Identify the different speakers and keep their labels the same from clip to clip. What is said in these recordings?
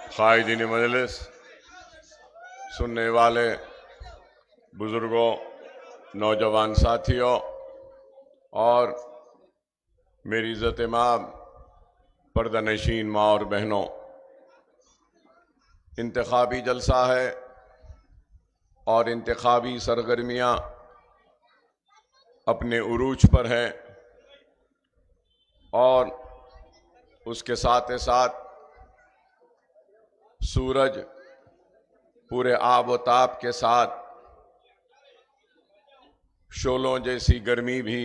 Speaker 1: कायदीन मजलिस, सुनने वाले बुजुर्गों, नौजवान साथियों और मेरी इज़्ज़त मां पर्दानशीन माँ और बहनों, इंतखाबी जलसा है और इंतखाबी सरगर्मियाँ अपने उरूज पर हैं और उसके साथ साथ सूरज पूरे आब व ताप के साथ शोलों जैसी गर्मी भी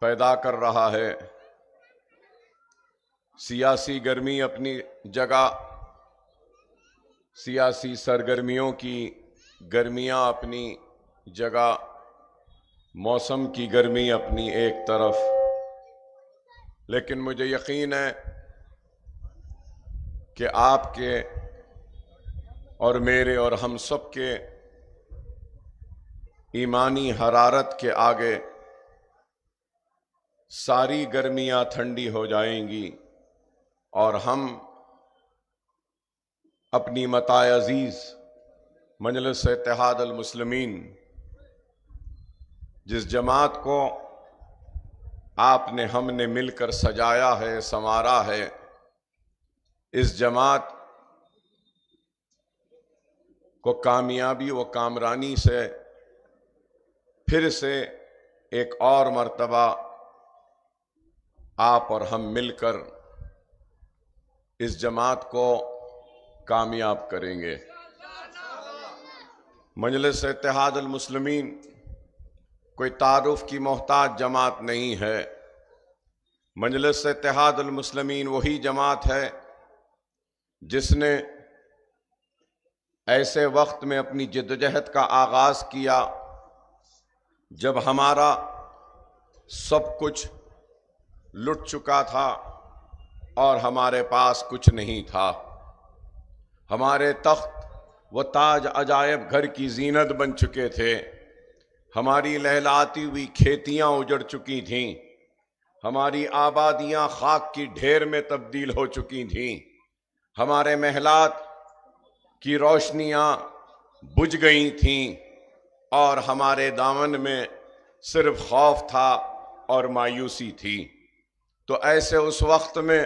Speaker 1: पैदा कर रहा है। सियासी गर्मी अपनी जगह, सियासी सरगर्मियों की गर्मियां अपनी जगह, मौसम की गर्मी अपनी एक तरफ, लेकिन मुझे यकीन है कि आपके और मेरे और हम सब के ईमानी हरारत के आगे सारी गर्मियां ठंडी हो जाएंगी और हम अपनी मताए अजीज मजलिस इत्तेहाद अल मुस्लिमीन, जिस जमात को आपने हमने मिलकर सजाया है, संवारा है, इस जमात को कामयाबी व कामरानी से फिर से एक और मर्तबा आप और हम मिलकर इस जमात को कामयाब करेंगे। मजलिस इत्तेहाद अल मुस्लिमीन कोई तारुफ की मोहताज जमात नहीं है। मजलिस इत्तेहाद अल मुस्लिमीन वही जमात है जिसने ऐसे वक्त में अपनी जिद्दोजहद का आगाज किया जब हमारा सब कुछ लुट चुका था और हमारे पास कुछ नहीं था। हमारे तख्त व ताज अजायब घर की जीनत बन चुके थे। हमारी लहलाती हुई खेतियां उजड़ चुकी थीं। हमारी आबादियां खाक की ढेर में तब्दील हो चुकी थीं। हमारे महलात की रोशनियां बुझ गई थीं और हमारे दामन में सिर्फ खौफ था और मायूसी थी। तो ऐसे उस वक्त में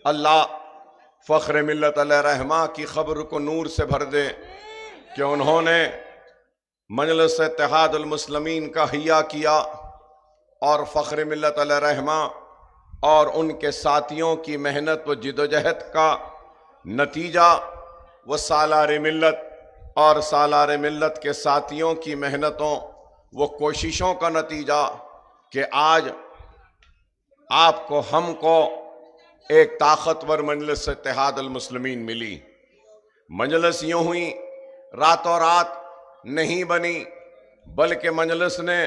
Speaker 1: अल्लाह फ़ख्र मिल्लत अलैहिर्रहमा की ख़ब्र को नूर से भर दे कि उन्होंने मजलिस इत्तेहाद अल मुस्लिमीन का हिया किया और फ़ख्र मिल्लत अलैहिर्रहमा और उनके साथियों की मेहनत व जिद्दोजहद का नतीजा व सालार मिल्लत और सालार मिल्लत के साथियों की मेहनतों व कोशिशों का नतीजा कि आज आपको हमको एक ताकतवर मजलिस इत्तेहाद अल मुस्लिमीन मिली। मजलिस यूं हुई रातों रात नहीं बनी, बल्कि मजलिस ने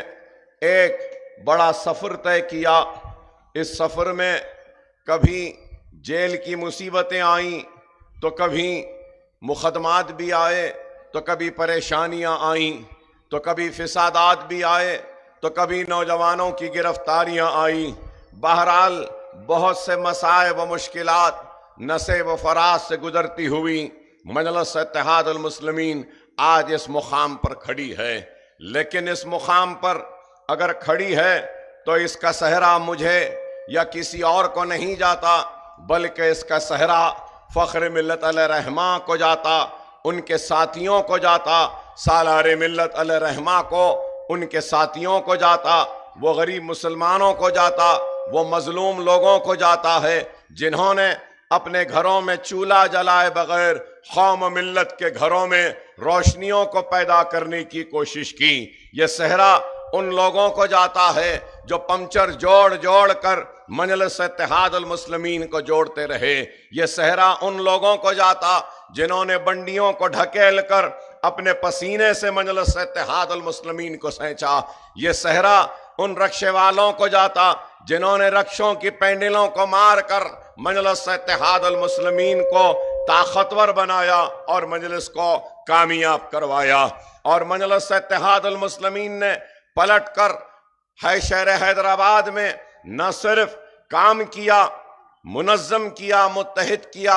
Speaker 1: एक बड़ा सफ़र तय किया। इस सफ़र में कभी जेल की मुसीबतें आईं तो कभी मुकदमात भी आए, तो कभी परेशानियां आईं, तो कभी फिसादात भी आए, तो कभी नौजवानों की गिरफ्तारियां आईं। बहरहाल बहुत से मसाइब व मुश्किलात नशे व फराज से गुजरती हुई मजलिस इत्तेहाद अल मुस्लिमीन आज इस मुकाम पर खड़ी है। लेकिन इस मुकाम पर अगर खड़ी है तो इसका सहरा मुझे या किसी और को नहीं जाता, बल्कि इसका सहरा फ़ख्र मिल्लत अलैहिर्रहमा को जाता, उनके साथियों को जाता, सालार मिल्लत अलैहिर्रहमा को उनके साथियों को जाता, वो गरीब मुसलमानों को जाता, वो मजलूम लोगों को जाता है जिन्होंने अपने घरों में चूल्हा जलाए बगैर कौम मिल्लत के घरों में रोशनियों को पैदा करने की कोशिश की। ये सहरा उन लोगों को जाता है जो पंचर जोड़ जोड़ कर मजलिस इत्तेहाद अल मुस्लिमीन को जोड़ते रहे। ये सहरा उन लोगों को जाता जिन्होंने बंडियों को ढकेल कर अपने पसीने से मजलिस इत्तेहाद अल मुस्लिमीन को सेंचा। ये सहरा उन रक्षे वालों को जाता जिन्होंने रक्षों की पैंडलों को मार कर मजलिस इत्तेहाद अल मुस्लिमीन को ताकतवर बनाया और मजलिस को कामयाब करवाया। और मजलिस इत्तेहाद अल मुस्लिमीन ने पलट कर शहर हैदराबाद में न सिर्फ काम किया, मुनज़्ज़म किया, मुत्तहिद किया,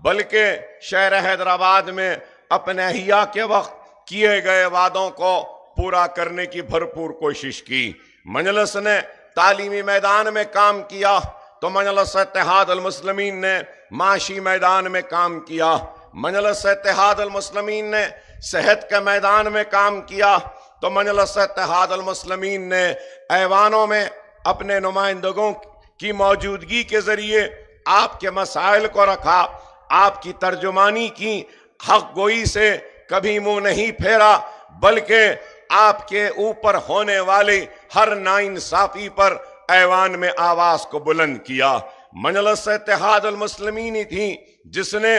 Speaker 1: बल्कि शहर हैदराबाद में अपने अहिया के वक्त किए गए वादों को पूरा करने की भरपूर कोशिश की। मजलिस ने तालीमी मैदान में काम किया तो मजलिस इत्तेहाद अल मुस्लिमीन ने माशी मैदान में काम किया। मजलिस इत्तेहाद अल मुस्लिमीन ने सेहत के मैदान में काम किया तो मजलिस इत्तेहाद अल मुस्लिमीन ने ऐवानों में अपने नुमाइंदगों की मौजूदगी के जरिए आपके मसाइल को रखा, आपकी तर्जुमानी की, हक गोई से कभी मुंह नहीं फेरा, बल्कि आपके ऊपर होने वाली हर नाइंसाफी पर ऐवान में आवाज को बुलंद किया। मजलिस इत्तेहाद अल मुस्लिमीन ही थी जिसने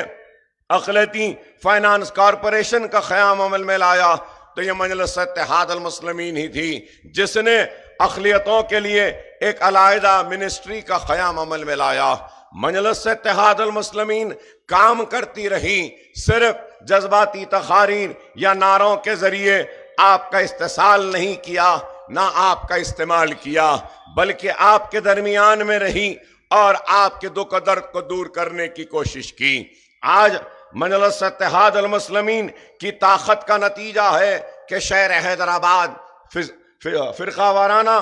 Speaker 1: अक़लियती फाइनेंस कॉरपोरेशन का क़याम अमल में लाया, तो ये मजलिस इत्तेहाद अल मुस्लिमीन ही थी जिसने अक़लियतों के लिए एक अलहदा मिनिस्ट्री का क़याम अमल में लाया। मजलिस इत्तेहाद अल मुस्लिमीन काम करती रही, सिर्फ जज्बाती तक़ारीर या नारों के जरिए आपका इस्तेसाल नहीं किया, ना आपका इस्तेमाल किया, बल्कि आपके दरमियान में रही और आपके दुख दर्द को दूर करने की कोशिश की। आज मजलिस इत्तेहाद अल मुस्लिमीन की ताकत का नतीजा है कि शहर हैदराबाद फिरका वाराना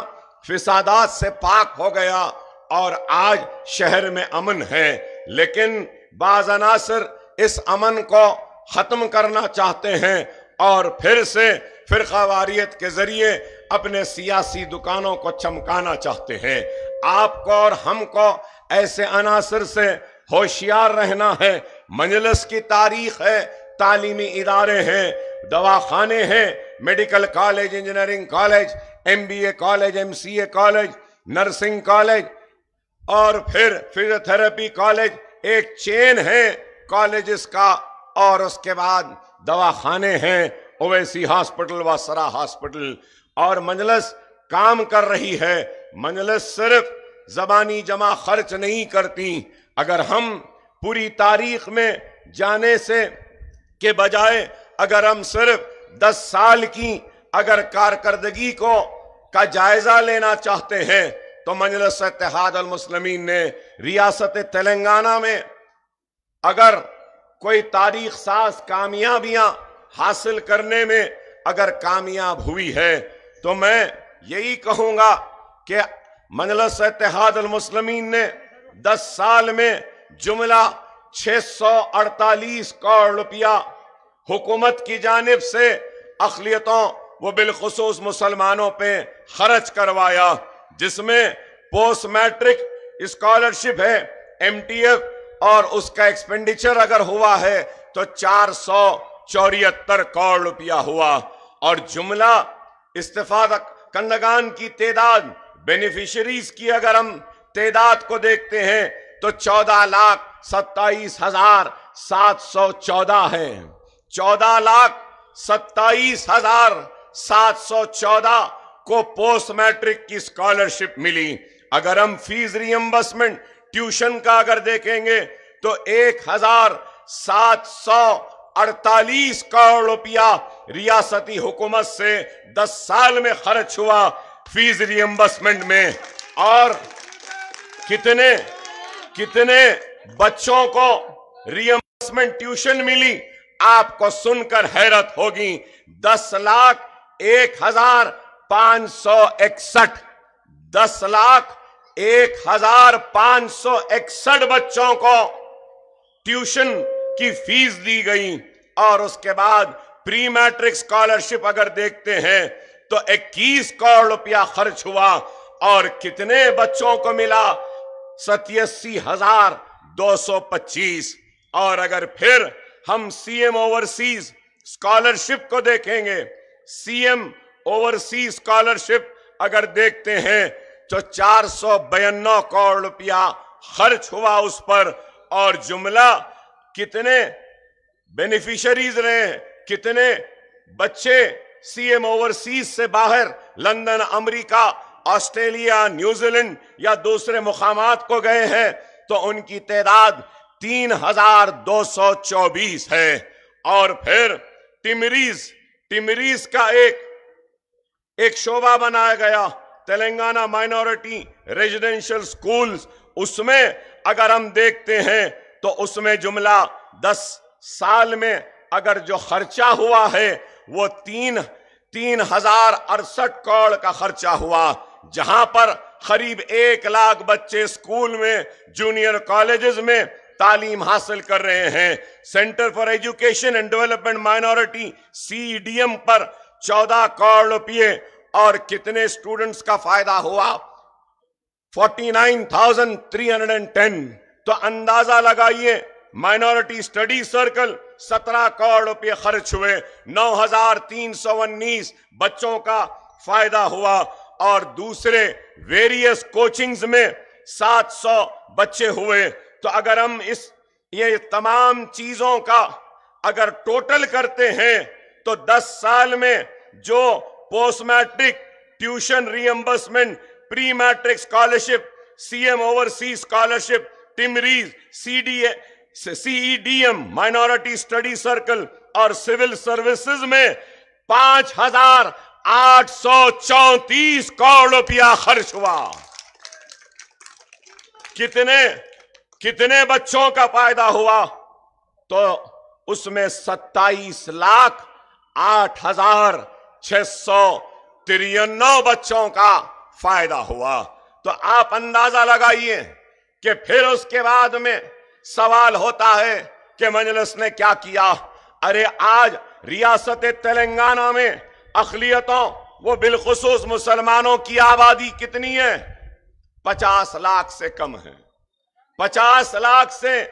Speaker 1: फिसादात से पाक हो गया और आज शहर में अमन है। लेकिन बाज़ अनासर इस अमन को खत्म करना चाहते हैं और फिर से फिरकावारियत के जरिए अपने सियासी दुकानों को चमकाना चाहते हैं। आपको और हमको ऐसे अनासर से होशियार रहना है। मजलिस की तारीख है, तालीमी इदारे हैं, दवाखाने हैं, medical college, engineering college, MBA college, MCA college, nursing college और फिर फिजियोथेरेपी कॉलेज, एक चेन है कॉलेजेस का। और उसके बाद दवाखाने हैं, ओवैसी हॉस्पिटल, वसरा हॉस्पिटल। और मजलिस काम कर रही है। मजलिस सिर्फ जबानी जमा खर्च नहीं करती। अगर हम पूरी तारीख में जाने से के बजाय अगर हम सिर्फ 10 साल की अगर कारकर्दगी का जायजा लेना चाहते हैं तो मजलिस इत्तेहाद अल मुस्लिमीन ने रियासत तेलंगाना में अगर कोई तारीख साज कामयाबियां हासिल करने में अगर कामयाब हुई है तो मैं यही कहूंगा कि मजलिस इत्तेहाद अल मुस्लिमीन ने 10 साल में जुमला 648 करोड़ रुपया हुकूमत की जानिब से अक़लियतों व बिलखुसूस मुसलमानों पे खर्च करवाया, जिसमें पोस्ट मैट्रिक स्कॉलरशिप है, MTF, और उसका एक्सपेंडिचर अगर हुआ है तो 474 करोड़ रुपया हुआ। और जुमला इस्तिफादा कंदगान की तादाद, बेनिफिशरीज की अगर हम तादाद को देखते हैं तो 14,27,714 है। 14,27,714 को पोस्ट मैट्रिक की स्कॉलरशिप मिली। अगर हम फीस रियम्बर्समेंट ट्यूशन का अगर देखेंगे तो 1,748 करोड़ रुपया रियासती हुकूमत से 10 साल में खर्च हुआ फीस रियम्बर्समेंट में। और कितने बच्चों को रियम्बर्समेंट ट्यूशन मिली, आपको सुनकर हैरत होगी। 10,01,561 10,01,561 बच्चों को ट्यूशन की फीस दी गई। और उसके बाद प्री मैट्रिक स्कॉलरशिप अगर देखते हैं तो 21 करोड़ रुपया खर्च हुआ। और कितने बच्चों को मिला? 87,225। और अगर फिर हम CM ओवरसीज स्कॉलरशिप को देखेंगे, CM ओवरसीज स्कॉलरशिप अगर देखते हैं तो 492 करोड़ रुपया खर्च हुआ उस पर। और जुमला कितने बेनिफिशरीज रहे, कितने बच्चे CM ओवरसीज से बाहर लंदन, अमेरिका, ऑस्ट्रेलिया, न्यूजीलैंड या दूसरे मुकामात को गए हैं तो उनकी तादाद 3,224 है। और फिर टिमरीज का एक शोबा बनाया गया, तेलंगाना माइनॉरिटी रेजिडेंशियल स्कूल्स। उसमें अगर हम देखते हैं तो उसमें जुमला 10 साल में अगर जो खर्चा हुआ है वो 3,068 करोड़ का खर्चा हुआ, जहां पर करीब 1 लाख बच्चे स्कूल में, जूनियर कॉलेजेस में तालीम हासिल कर रहे हैं। Centre for education and development minority CEDM पर 14 करोड़ रुपये और कितने स्टूडेंट्स का फायदा हुआ? 49,310। तो अंदाजा लगाइए, माइनॉरिटी स्टडी सर्कल 17 करोड़ रुपये खर्च हुए, 9,319 बच्चों का फायदा हुआ और दूसरे वेरियस कोचिंग्स में 700 बच्चे हुए। तो अगर हम ये तमाम चीजों का अगर टोटल करते हैं तो 10 साल में जो post matric tuition reimbursement, pre matric scholarship, CM overseas scholarship, टिमरीज, CEDM माइनॉरिटी स्टडी सर्कल और सिविल सर्विसेज में 5,834 करोड़ रुपया खर्च हुआ। कितने बच्चों का फायदा हुआ? तो उसमें 27,08,693 बच्चों का फायदा हुआ। तो आप अंदाजा लगाइए कि फिर उसके बाद में सवाल होता है कि मजलिस ने क्या किया। अरे आज रियासत तेलंगाना में अक़लियतों वो बिलखुसूस मुसलमानों की आबादी कितनी है? 50 लाख से कम है। 50 लाख से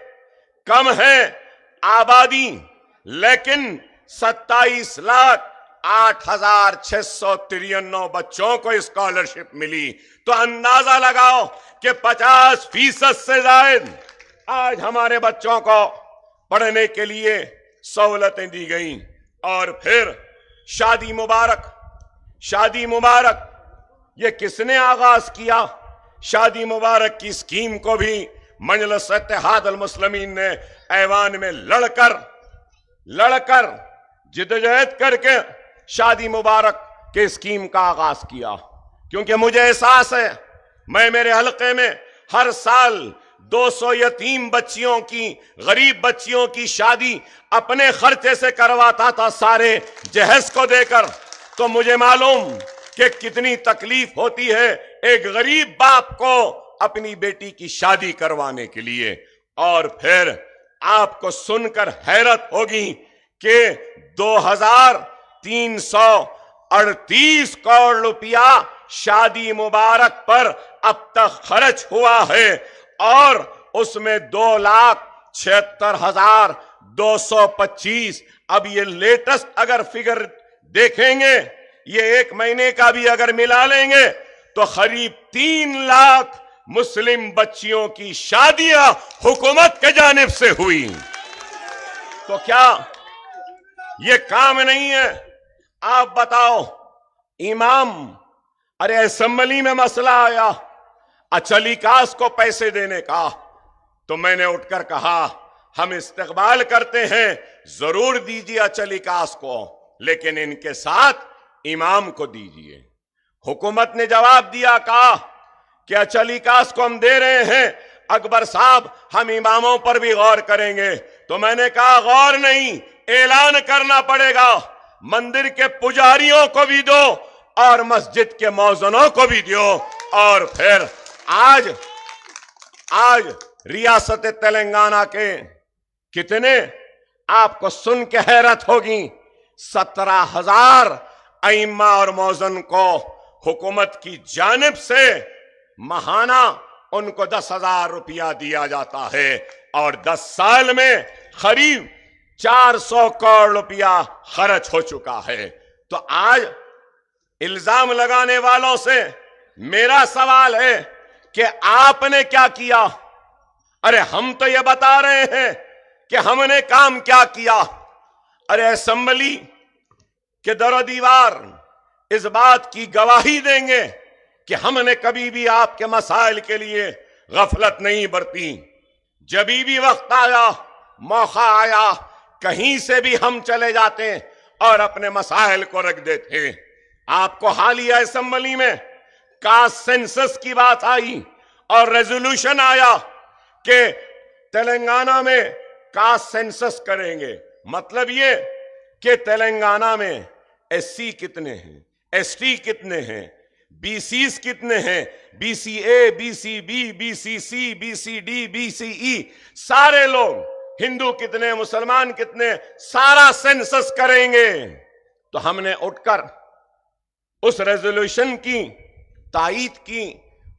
Speaker 1: कम है आबादी, लेकिन 27,08,693 बच्चों को स्कॉलरशिप मिली। तो अंदाजा लगाओ कि 50% से ज्यादा आज हमारे बच्चों को पढ़ने के लिए सहूलतें दी गई। और फिर शादी मुबारक ये किसने आगाज किया? शादी मुबारक की स्कीम को भी मजलिस इत्तेहाद अल मुस्लिमीन ने ऐवान में लड़कर जिद्दोजहद करके शादी मुबारक के स्कीम का आगाज किया। क्योंकि मुझे एहसास है, मैं मेरे हलके में हर साल 200 यतीम बच्चियों की, गरीब बच्चियों की शादी अपने खर्चे से करवाता था, सारे जहेज को देकर। तो मुझे मालूम कि कितनी तकलीफ होती है एक गरीब बाप को अपनी बेटी की शादी करवाने के लिए। और फिर आपको सुनकर हैरत होगी कि 2,338 करोड़ रुपया शादी मुबारक पर अब तक खर्च हुआ है और उसमें 2,76,225। अब ये लेटेस्ट अगर फिगर देखेंगे, ये 1 महीने का भी अगर मिला लेंगे तो करीब 3 लाख मुस्लिम बच्चियों की शादियां हुकूमत के जानिब से हुई। तो क्या ये काम नहीं है? आप बताओ। इमाम, अरे असेंबली में मसला आया अचलीकास को पैसे देने का, तो मैंने उठकर कहा हम इस्तकबाल करते हैं, जरूर दीजिए अचलीकास को, लेकिन इनके साथ इमाम को दीजिए। हुकूमत ने जवाब दिया, कहा कि अचलीकास को हम दे रहे हैं अकबर साहब, हम इमामों पर भी गौर करेंगे। तो मैंने कहा गौर नहीं, ऐलान करना पड़ेगा, मंदिर के पुजारियों को भी दो और मस्जिद के मौजनों को भी दो। और फिर आज रियासत तेलंगाना के कितने, आपको सुन के हैरत होगी, 17,000 अइम्मा और मौजन को हुकूमत की जानिब से महाना उनको 10,000 रुपया दिया जाता है और 10 साल में करीब 400 करोड़ रुपया खर्च हो चुका है। तो आज इल्जाम लगाने वालों से मेरा सवाल है कि आपने क्या किया? अरे हम तो ये बता रहे हैं कि हमने काम क्या किया। अरे असेंबली के दरो दीवार इस बात की गवाही देंगे कि हमने कभी भी आपके मसाइल के लिए गफलत नहीं बरती। जब भी वक्त आया, मौका आया, कहीं से भी हम चले जाते और अपने मसाइल को रख देते। आपको हालिया असेंबली में कास्ट सेंसस की बात आई और रेजोल्यूशन आया कि तेलंगाना में कास्ट सेंसस करेंगे। मतलब ये कि तेलंगाना में एससी कितने हैं, एसटी कितने हैं, बीसीस कितने हैं, BCA, BCB, BCC, BCD, BCE, सारे लोग, हिंदू कितने, मुसलमान कितने, सारा सेंसस करेंगे। तो हमने उठकर उस रेजोल्यूशन की तायीद की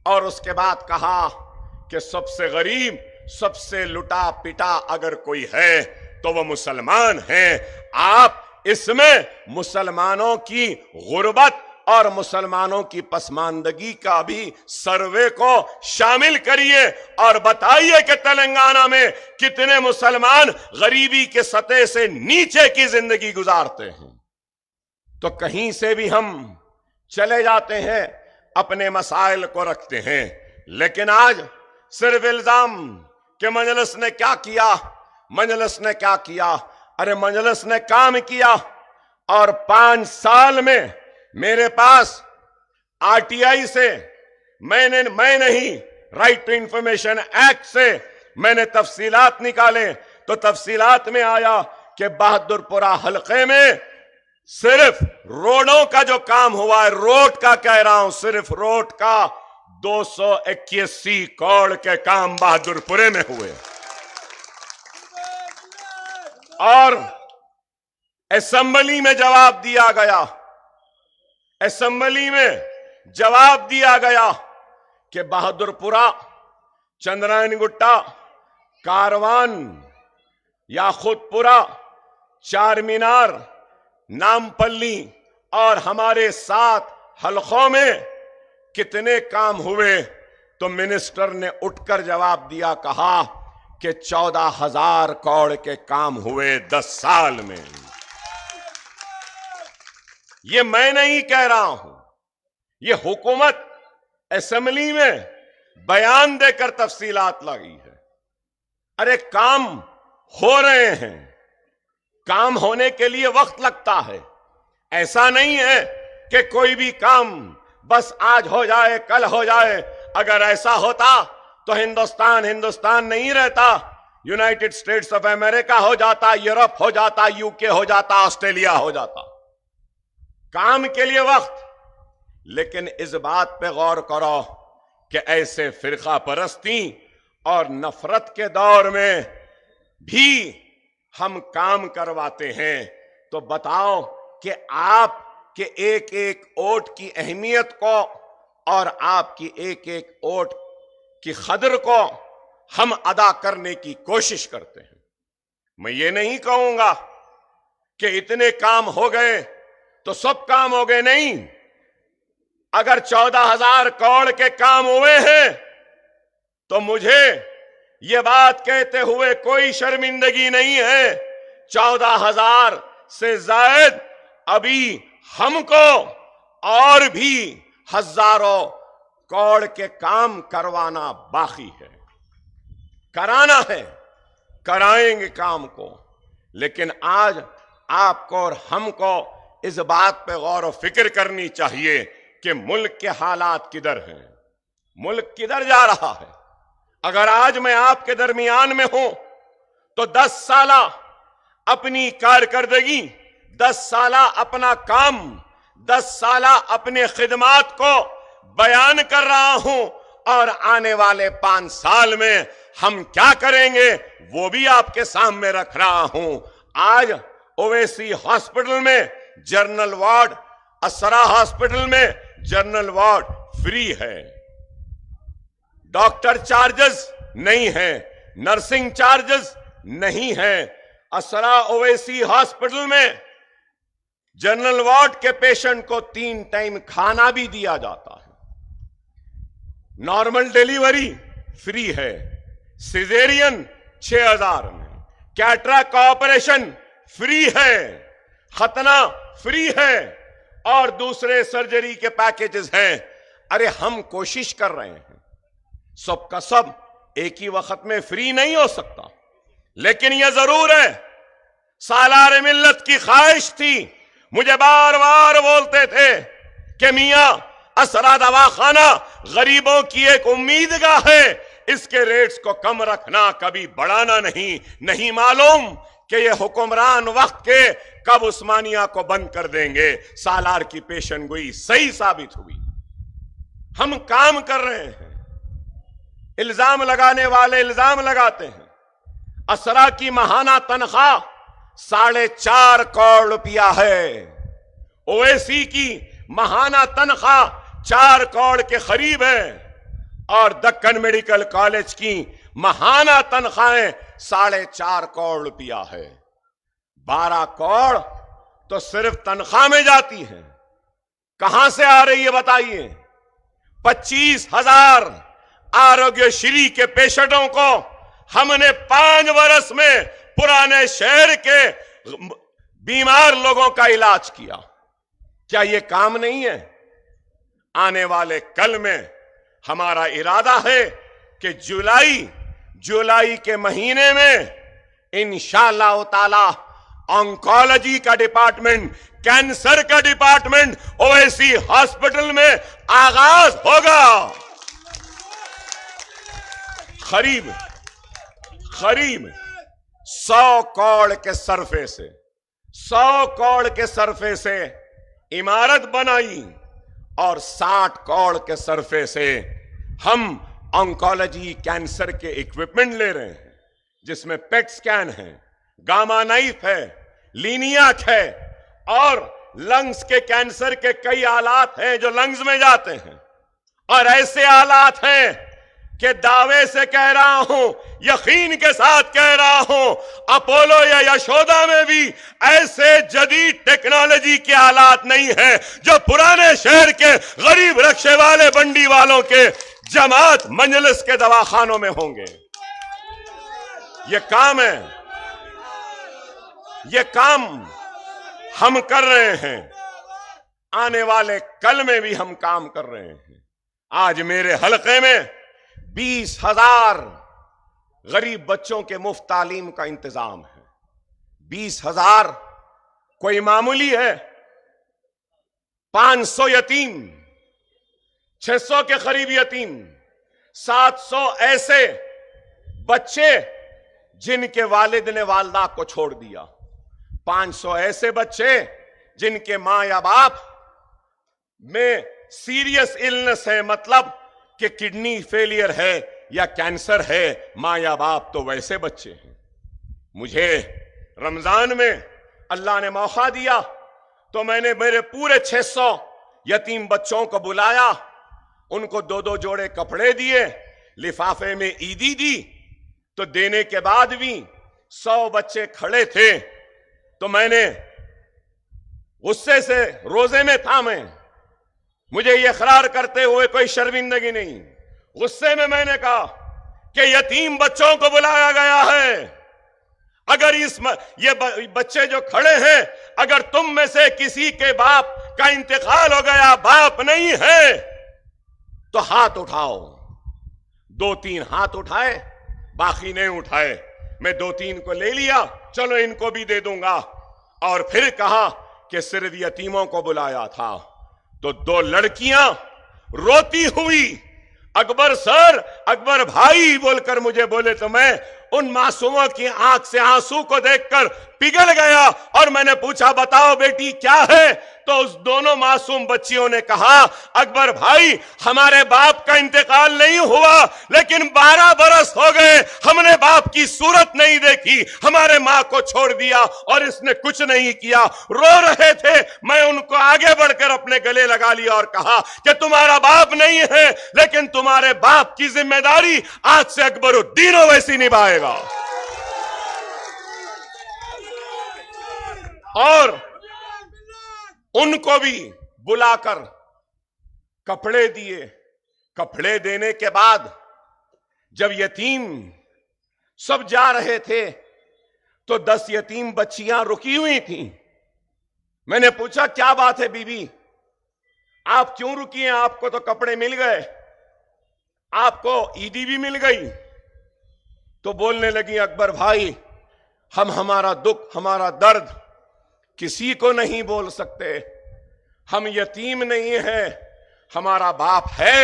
Speaker 1: और उसके बाद कहा कि सबसे गरीब, सबसे लुटा पिटा अगर कोई है तो वो मुसलमान हैं। आप इसमें मुसलमानों की गुर्बत और मुसलमानों की पसमानदगी का भी सर्वे को शामिल करिए और बताइए कि तेलंगाना में कितने मुसलमान गरीबी के सतह से नीचे की जिंदगी गुजारते हैं। तो कहीं से भी हम चले जाते हैं, अपने मसाइल को रखते हैं, लेकिन आज सिर्फ इल्जाम कि मजलिस ने क्या किया, मजलिस ने क्या किया। अरे मजलिस ने काम किया और 5 साल में मेरे पास आरटीआई से मैं नहीं, राइट टू इंफॉर्मेशन एक्ट से मैंने तफसीलात निकाले तो तफसीलात में आया कि बहादुरपुरा हलके में सिर्फ रोडों का जो काम हुआ है, रोड का कह रहा हूं, सिर्फ रोड का 281 करोड़ के काम बहादुरपुरे में हुए। और असेंबली में जवाब दिया गया, असेंबली में जवाब दिया गया कि बहादुरपुरा, चंद्रायन गुट्टा, कारवान, याखूतपुरा, चार मीनार, नामपल्ली और हमारे 7 हलकों में कितने काम हुए। तो मिनिस्टर ने उठकर जवाब दिया, कहा कि 14,000 करोड़ के काम हुए 10 साल में। ये मैं नहीं कह रहा हूं, ये हुकूमत असेंबली में बयान देकर तफसीलात लाई है। अरे काम हो रहे हैं, काम होने के लिए वक्त लगता है। ऐसा नहीं है कि कोई भी काम बस आज हो जाए, कल हो जाए। अगर ऐसा होता तो हिंदुस्तान नहीं रहता, यूनाइटेड स्टेट्स ऑफ अमेरिका हो जाता, यूरोप हो जाता, यूके हो जाता, ऑस्ट्रेलिया हो जाता। काम के लिए वक्त, लेकिन इस बात पे गौर करो कि ऐसे फिरका परस्ती और नफरत के दौर में भी हम काम करवाते हैं। तो बताओ कि आपके एक एक वोट की अहमियत को और आपकी एक एक वोट की कदर को हम अदा करने की कोशिश करते हैं। मैं ये नहीं कहूंगा कि इतने काम हो गए तो सब काम हो गए, नहीं। अगर 14,000 करोड़ के काम हुए हैं तो मुझे ये बात कहते हुए कोई शर्मिंदगी नहीं है। 14,000 से जायद अभी हमको और भी हजारों करोड़ के काम करवाना बाकी है, कराना है, कराएंगे काम को। लेकिन आज आपको और हमको इस बात पे गौर और फिक्र करनी चाहिए कि मुल्क के हालात किधर हैं, मुल्क किधर जा रहा है। अगर आज मैं आपके दरमियान में हूं तो 10 साल अपनी कारकर्दगी, 10 साल अपना काम, 10 साल अपने खिदमात को बयान कर रहा हूं और आने वाले 5 साल में हम क्या करेंगे वो भी आपके सामने रख रहा हूं। आज ओवैसी हॉस्पिटल में जनरल वार्ड, असरा हॉस्पिटल में जनरल वार्ड फ्री है, डॉक्टर चार्जेस नहीं है, नर्सिंग चार्जेस नहीं है। असरा ओवैसी हॉस्पिटल में जनरल वार्ड के पेशेंट को 3 टाइम खाना भी दिया जाता है, नॉर्मल डिलीवरी फ्री है, सिजेरियन 6,000 में, कैटरेक्ट का ऑपरेशन फ्री है, खतना फ्री है और दूसरे सर्जरी के पैकेजेस हैं। अरे हम कोशिश कर रहे हैं, सबका सब एक ही वक्त में फ्री नहीं हो सकता, लेकिन यह जरूर है, सालार मिल्लत की ख्वाहिश थी। मुझे बार बार बोलते थे कि मियां असरा दवाखाना गरीबों की एक उम्मीदगाह है, इसके रेट्स को कम रखना, कभी बढ़ाना नहीं। नहीं मालूम कि ये हुक्मरान वक्त के कब उस्मानिया को बंद कर देंगे। सालार की पेशन गोई सही साबित हुई। हम काम कर रहे हैं, इल्जाम लगाने वाले इल्जाम लगाते हैं। असरा की महाना तनख्वाह 4.5 करोड़ रुपया है। ओवैसी की महाना तनख्वाह 4 करोड़ के करीब है और दक्कन मेडिकल कॉलेज की महाना तनख्वाहें 4.5 करोड़ रुपया है। 12 करोड़ तो सिर्फ तनख्वाह में जाती है। कहां से आ रही है बताइए? 25,000 आरोग्यश्री के पेशेंटों को हमने 5 वर्ष में पुराने शहर के बीमार लोगों का इलाज किया। क्या यह काम नहीं है? आने वाले कल में हमारा इरादा है कि जुलाई के महीने में इंशाअल्लाह ताला ऑन्कोलॉजी का डिपार्टमेंट, कैंसर का डिपार्टमेंट ओवैसी हॉस्पिटल में आगाज होगा। करीब 100 करोड़ के सरफे से 100 करोड़ के सरफे से इमारत बनाई और 60 करोड़ के सरफे से हम ऑन्कोलॉजी कैंसर के इक्विपमेंट ले रहे हैं, जिसमें पेट स्कैन है, गामा नाइफ है, लीनियाक है और लंग्स के कैंसर के कई आलात हैं जो लंग्स में जाते हैं। और ऐसे आलात हैं कि दावे से कह रहा हूं, यकीन के साथ कह रहा हूं, अपोलो या यशोदा में भी ऐसे जदीद टेक्नोलॉजी के हालात नहीं है जो पुराने शहर के गरीब रक्षे वाले बंडी वालों के जमात मंजलिस के दवाखानों में होंगे। ये काम है, ये काम हम कर रहे हैं। आने वाले कल में भी हम काम कर रहे हैं। आज मेरे हलके में 20,000 गरीब बच्चों के मुफ्त तालीम का इंतजाम है। 20,000 कोई मामूली है? 500 यतीम, 600 के करीब यतीम, 700 ऐसे बच्चे जिनके वालिद ने वालदा को छोड़ दिया, 500 ऐसे बच्चे जिनके मां या बाप में सीरियस इलनेस है, मतलब कि किडनी फेलियर है या कैंसर है, मां या बाप तो वैसे बच्चे हैं। मुझे रमजान में अल्लाह ने मौका दिया तो मैंने मेरे पूरे 600 यतीम बच्चों को बुलाया, उनको 2-2 जोड़े कपड़े दिए, लिफाफे में ईदी दी। तो देने के बाद भी 100 बच्चे खड़े थे तो मैंने गुस्से से रोजे में था मैं, मुझे ये इकरार करते हुए कोई शर्मिंदगी नहीं, गुस्से में मैंने कहा कि यतीम बच्चों को बुलाया गया है। अगर ये बच्चे जो खड़े हैं, अगर तुम में से किसी के बाप का इंतकाल हो गया, बाप नहीं है, तो हाथ उठाओ। 2-3 हाथ उठाए, बाकी नहीं उठाए। मैं 2-3 को ले लिया, चलो इनको भी दे दूंगा। और फिर कहा कि सिर्फ यतीमों को बुलाया था। तो 2 लड़कियां रोती हुई अकबर सर, अकबर भाई बोलकर मुझे बोले तो मैं उन मासूमों की आंख से आंसू को देखकर पिघल गया और मैंने पूछा, बताओ बेटी क्या है? तो उस दोनों मासूम बच्चियों ने कहा, अकबर भाई हमारे बाप का इंतकाल नहीं हुआ, लेकिन 12 बरस हो गए हमने बाप की सूरत नहीं देखी, हमारे मां को छोड़ दिया और इसने कुछ नहीं किया। रो रहे थे, मैं उनको आगे बढ़कर अपने गले लगा लिया और कहा कि तुम्हारा बाप नहीं है, लेकिन तुम्हारे बाप की जिम्मेदारी आज से अकबरुद्दीन ओवैसी निभाएगा। और उनको भी बुलाकर कपड़े दिए। कपड़े देने के बाद जब यतीम सब जा रहे थे तो 10 यतीम बच्चियां रुकी हुई थीं। मैंने पूछा, क्या बात है बीबी, आप क्यों रुकी हैं? आपको तो कपड़े मिल गए, आपको ईदी भी मिल गई। तो बोलने लगी, अकबर भाई हम हमारा दुख, हमारा दर्द किसी को नहीं बोल सकते। हम यतीम नहीं हैं, हमारा बाप है,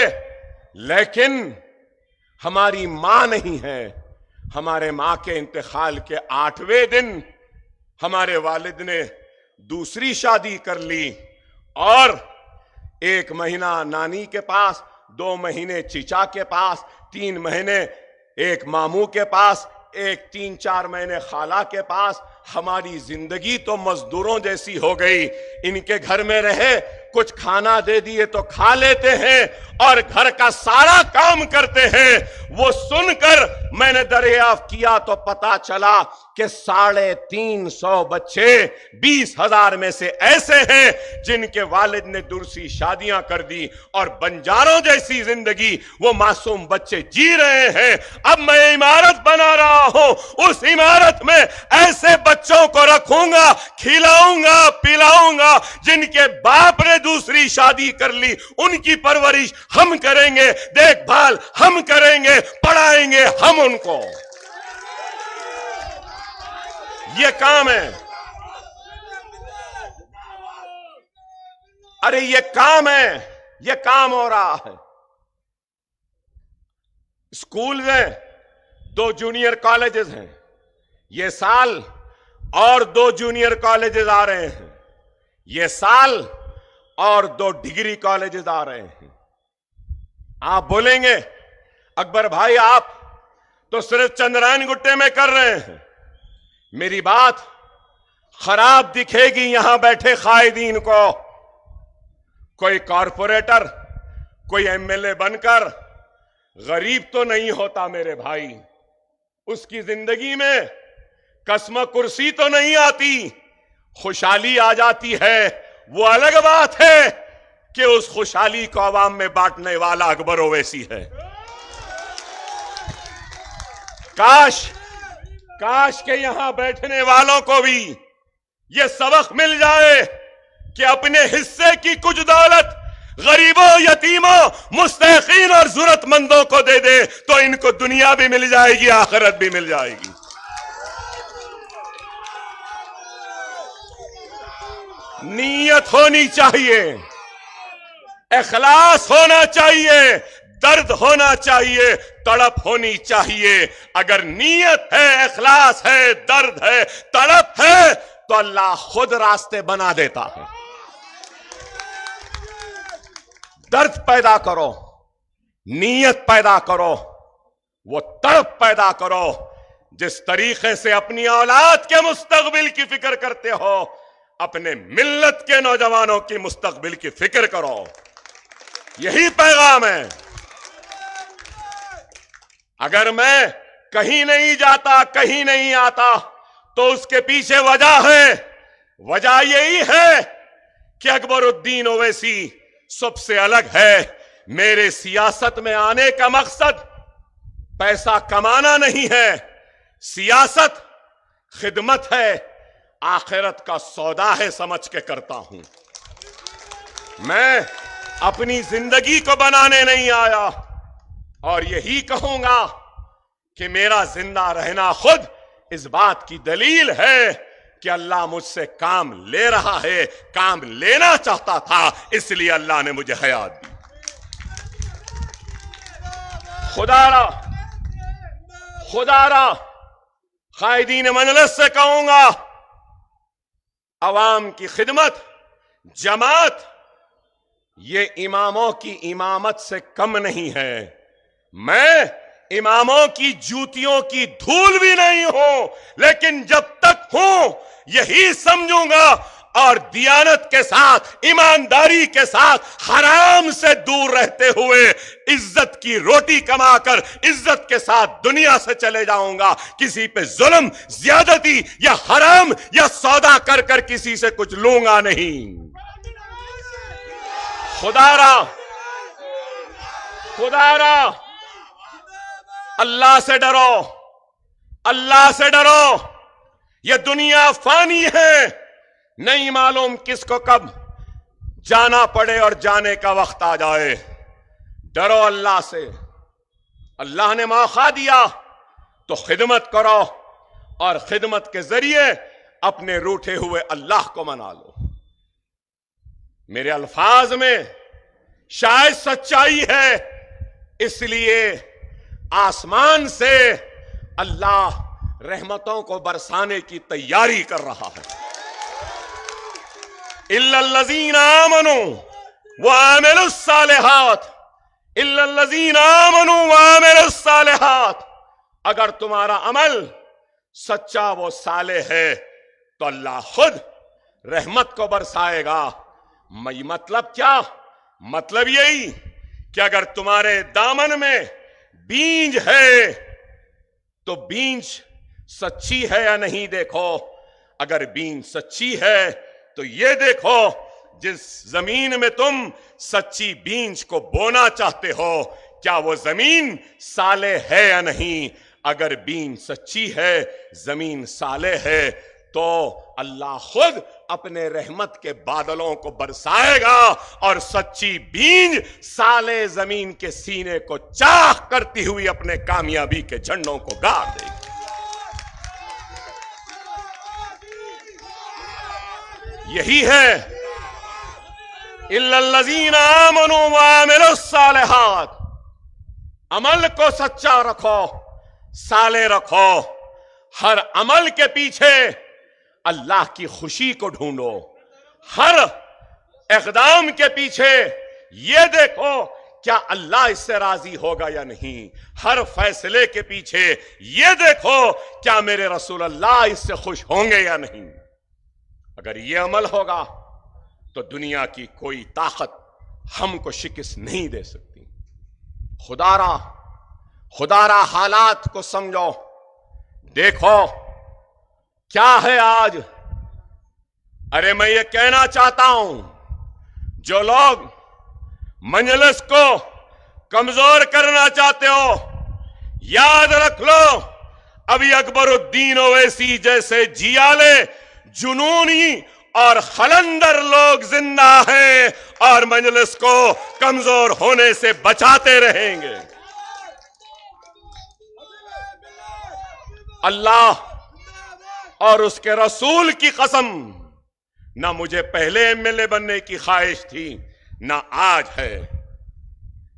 Speaker 1: लेकिन हमारी मां नहीं है। हमारे मां के इंतकाल के 8वें दिन हमारे वालिद ने दूसरी शादी कर ली और 1 महीना नानी के पास, 2 महीने चीचा के पास, 3 महीने एक मामू के पास, 3-4 महीने खाला के पास। हमारी जिंदगी तो मजदूरों जैसी हो गई। इनके घर में रहे, कुछ खाना दे दिए तो खा लेते हैं और घर का सारा काम करते हैं। वो सुनकर मैंने दरियाफ्त किया तो पता चला कि 350 बच्चे 20,000 में से ऐसे हैं जिनके वालिद ने दूसरी शादियां कर दी और बंजारों जैसी जिंदगी वो मासूम बच्चे जी रहे हैं। अब मैं इमारत बना रहा हूं, उस इमारत में ऐसे बच्चों को रखूंगा, खिलाऊंगा, पिलाऊंगा जिनके बाप ने दूसरी शादी कर ली। उनकी परवरिश हम करेंगे, देखभाल हम करेंगे, पढ़ाएंगे हम उनको। ये काम है। अरे ये काम है, ये काम हो रहा है। स्कूल में 2 जूनियर कॉलेजेस हैं। ये साल और 2 जूनियर कॉलेजेस आ रहे हैं। ये साल और 2 डिग्री कॉलेजेस आ रहे हैं। आप बोलेंगे अकबर भाई आप तो सिर्फ चंद्रायन गुट्टे में कर रहे हैं। मेरी बात खराब दिखेगी यहां बैठे कायदीन को। कोई कॉरपोरेटर, कोई एमएलए बनकर गरीब तो नहीं होता मेरे भाई। उसकी जिंदगी में कसम कुर्सी तो नहीं आती, खुशहाली आ जाती है। वो अलग बात है कि उस खुशहाली को आवाम में बांटने वाला अकबर ओवैसी है। काश के यहां बैठने वालों को भी यह सबक मिल जाए कि अपने हिस्से की कुछ दौलत गरीबों, यतीमों, मुस्तहिकीन और जरूरतमंदों को दे दे तो इनको दुनिया भी मिल जाएगी, आखिरत भी मिल जाएगी। नीयत होनी चाहिए, इखलास होना चाहिए, दर्द होना चाहिए, तड़प होनी चाहिए। अगर नीयत है, इखलास है, दर्द है, तड़प है तो अल्लाह खुद रास्ते बना देता है। दर्द पैदा करो, नीयत पैदा करो, वो तड़प पैदा करो। जिस तरीके से अपनी औलाद के मुस्तकबिल की फिक्र करते हो, अपने मिल्लत के नौजवानों की मुस्तकबिल की फिक्र करो। यही पैगाम है। अगर मैं कहीं नहीं जाता, कहीं नहीं आता तो उसके पीछे वजह है। वजह यही है कि अकबरुद्दीन ओवैसी सबसे अलग है। मेरे सियासत में आने का मकसद पैसा कमाना नहीं है, सियासत खिदमत है, आखिरत का सौदा है, समझ के करता हूं। मैं अपनी जिंदगी को बनाने नहीं आया और यही कहूंगा कि मेरा जिंदा रहना खुद इस बात की दलील है कि अल्लाह मुझसे काम ले रहा है, काम लेना चाहता था, इसलिए अल्लाह ने मुझे हयात दी। खुदारा कायदीन मजलिस से कहूंगा, अवाम की खिदमत, जमात ये इमामों की इमामत से कम नहीं है। मैं इमामों की जूतियों की धूल भी नहीं हूं, लेकिन जब तक हूं यही समझूंगा और दियानत के साथ, ईमानदारी के साथ, हराम से दूर रहते हुए इज्जत की रोटी कमाकर इज्जत के साथ दुनिया से चले जाऊंगा। किसी पे जुल्म, ज्यादती या हराम या सौदा कर कर किसी से कुछ लूंगा नहीं। खुदारा अल्लाह से डरो, अल्लाह से डरो। यह दुनिया फानी है, नहीं मालूम किसको कब जाना पड़े और जाने का वक्त आ जाए। डरो अल्लाह से। अल्लाह ने मौका दिया तो खिदमत करो और खिदमत के जरिए अपने रूठे हुए अल्लाह को मना लो। मेरे अल्फाज में शायद सच्चाई है, इसलिए आसमान से अल्लाह रहमतों को बरसाने की तैयारी कर रहा है। इल्लल्लज़ीना आमनू व आमिलुस सालिहात, इल्लल्लज़ीना आमनू व आमिलुस सालिहात। अगर तुम्हारा अमल सच्चा वो साले है तो अल्लाह खुद रहमत को बरसाएगा। मतलब क्या? मतलब यही कि अगर तुम्हारे दामन में बीज है तो बीज सच्ची है या नहीं देखो। अगर बीज सच्ची है तो ये देखो, जिस जमीन में तुम सच्ची बीज को बोना चाहते हो, क्या वो जमीन साले है या नहीं। अगर बीज सच्ची है, जमीन साले है, तो अल्लाह खुद अपने रहमत के बादलों को बरसाएगा और सच्ची बीज साले जमीन के सीने को चाह करती हुई अपने कामयाबी के झंडों को गाड़ देगी। यही है इल्लल्लज़ीना आमनू व आमिलुस सालिहात। अमल को सच्चा रखो, साले रखो। हर अमल के पीछे अल्लाह की खुशी को ढूंढो। हर इक़दाम के पीछे ये देखो क्या अल्लाह इससे राजी होगा या नहीं। हर फैसले के पीछे ये देखो क्या मेरे रसूल अल्लाह इससे खुश होंगे या नहीं। अगर ये अमल होगा तो दुनिया की कोई ताकत हमको शिकस्त नहीं दे सकती। खुदारा हालात को समझो, देखो क्या है आज। अरे मैं ये कहना चाहता हूं, जो लोग मजलिस को कमजोर करना चाहते हो, याद रख लो अभी अकबरुद्दीन ओवैसी जैसे जियाले, जुनूनी और खलंदर लोग जिंदा हैं और मजलिस को कमजोर होने से बचाते रहेंगे। अल्लाह और उसके रसूल की कसम, ना मुझे पहले एमएलए बनने की ख्वाहिश थी, ना आज है,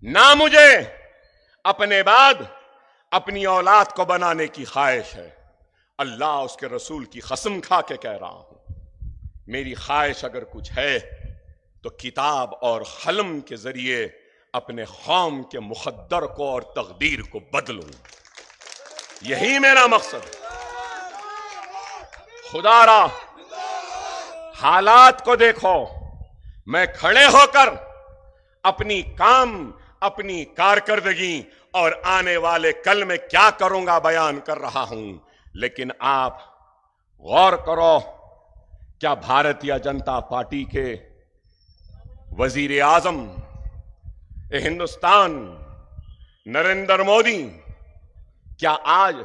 Speaker 1: ना मुझे अपने बाद अपनी औलाद को बनाने की ख्वाहिश है। अल्लाह उसके रसूल की कसम खा के कह रहा हूं, मेरी ख्वाहिश अगर कुछ है तो किताब और कलम के जरिए अपने कौम के मुक़द्दर को और तकदीर को बदलूं। यही मेरा मकसद है। खुदारा हालात को देखो, मैं खड़े होकर अपनी कारकर्दगी और आने वाले कल में क्या करूंगा बयान कर रहा हूं। लेकिन आप गौर करो, क्या भारतीय जनता पार्टी के वजीर आजम हिंदुस्तान नरेंद्र मोदी क्या आज